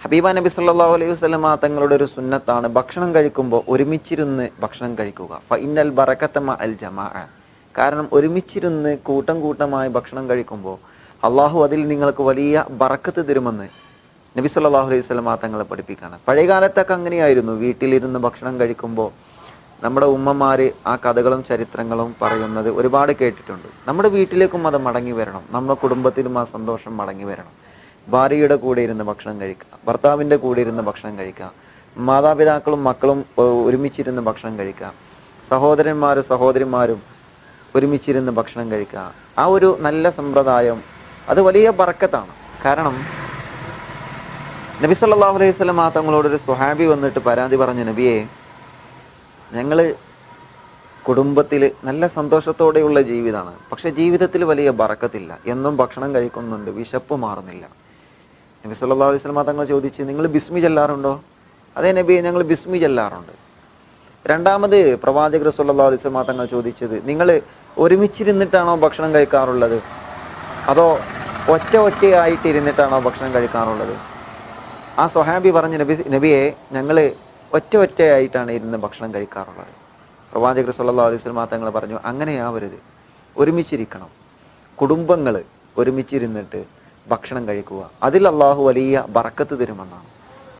ഹബീബ നബി സല്ലല്ലാഹു അലൈഹി വസല്ലമ തങ്ങളുടെ ഒരു സുന്നത്താണ് ഭക്ഷണം കഴിക്കുമ്പോൾ ഒരുമിച്ചിരുന്ന് ഭക്ഷണം കഴിക്കുക. ഫഇന്നൽ ബറകത മഅൽ ജമാഅ. കാരണം ഒരുമിച്ചിരുന്ന് കൂട്ടം കൂട്ടമായി ഭക്ഷണം കഴിക്കുമ്പോൾ അള്ളാഹു അതിൽ നിങ്ങൾക്ക് വലിയ ബറക്കത്ത് തരുമെന്ന് നബി സല്ലല്ലാഹു അലൈഹി വസല്ലമ തങ്ങളെ പഠിപ്പിക്കുകയാണ്. പഴയകാലത്തൊക്കെ അങ്ങനെയായിരുന്നു. വീട്ടിലിരുന്ന് ഭക്ഷണം കഴിക്കുമ്പോൾ നമ്മുടെ ഉമ്മമാര് ആ കഥകളും ചരിത്രങ്ങളും പറയുന്നത് ഒരുപാട് കേട്ടിട്ടുണ്ട്. നമ്മുടെ വീട്ടിലേക്കും അത് മടങ്ങി വരണം. നമ്മുടെ കുടുംബത്തിലും ആ സന്തോഷം മടങ്ങി വരണം. ഭാര്യയുടെ കൂടെ ഇരുന്ന് ഭക്ഷണം കഴിക്കുക, ഭർത്താവിൻ്റെ കൂടെ ഇരുന്ന് ഭക്ഷണം കഴിക്കുക, മാതാപിതാക്കളും മക്കളും ഒരുമിച്ചിരുന്ന് ഭക്ഷണം കഴിക്കുക, സഹോദരന്മാരും സഹോദരിമാരും ഒരുമിച്ചിരുന്ന് ഭക്ഷണം കഴിക്കുക. ആ ഒരു നല്ല സമ്പ്രദായം അത് വലിയ ബറക്കത്താണ്. കാരണം നബി സല്ലല്ലാഹു അലൈഹി വസല്ലം തങ്ങളോടൊരു സ്വഹാബി വന്നിട്ട് പരാതി പറഞ്ഞു, നബിയെ, ഞങ്ങൾ കുടുംബത്തിൽ നല്ല സന്തോഷത്തോടെയുള്ള ജീവിതമാണ്, പക്ഷെ ജീവിതത്തിൽ വലിയ ബറക്കത്തില്ല, എന്നും ഭക്ഷണം കഴിക്കുന്നുണ്ട്, വിശപ്പ് മാറുന്നില്ല. നബി സല്ലല്ലാഹു അലൈഹി വസല്ലം തങ്ങൾ ചോദിച്ചു, നിങ്ങൾ ബിസ്മി ചൊല്ലാറുണ്ടോ? അതേ നബിയെ, ഞങ്ങൾ ബിസ്മി ചൊല്ലാറുണ്ട്. രണ്ടാമത് പ്രവാചകർ സല്ലല്ലാഹു അലൈഹി വസല്ലം തങ്ങൾ ചോദിച്ചത്, നിങ്ങൾ ഒരുമിച്ചിരുന്നിട്ടാണോ ഭക്ഷണം കഴിക്കാറുള്ളത്, അതോ ഒറ്റയായിട്ട് ഇരുന്നിട്ടാണോ ഭക്ഷണം കഴിക്കാറുള്ളത്? ആ സ്വഹാബി പറഞ്ഞു, നബിയെ, ഞങ്ങൾ ഒറ്റയായിട്ടാണ് ഇരുന്ന് ഭക്ഷണം കഴിക്കാറുള്ളത്. പ്രവാചകർ സല്ലല്ലാഹു അലൈഹി വസല്ലം തങ്ങൾ പറഞ്ഞു, അങ്ങനെയാവരുത്, ഒരുമിച്ചിരിക്കണം. കുടുംബങ്ങൾ ഒരുമിച്ചിരുന്നിട്ട് ഭക്ഷണം കഴിക്കുക, അതിൽ അള്ളാഹു വലിയ ബറക്കത്ത് തരുമെന്നാണ്.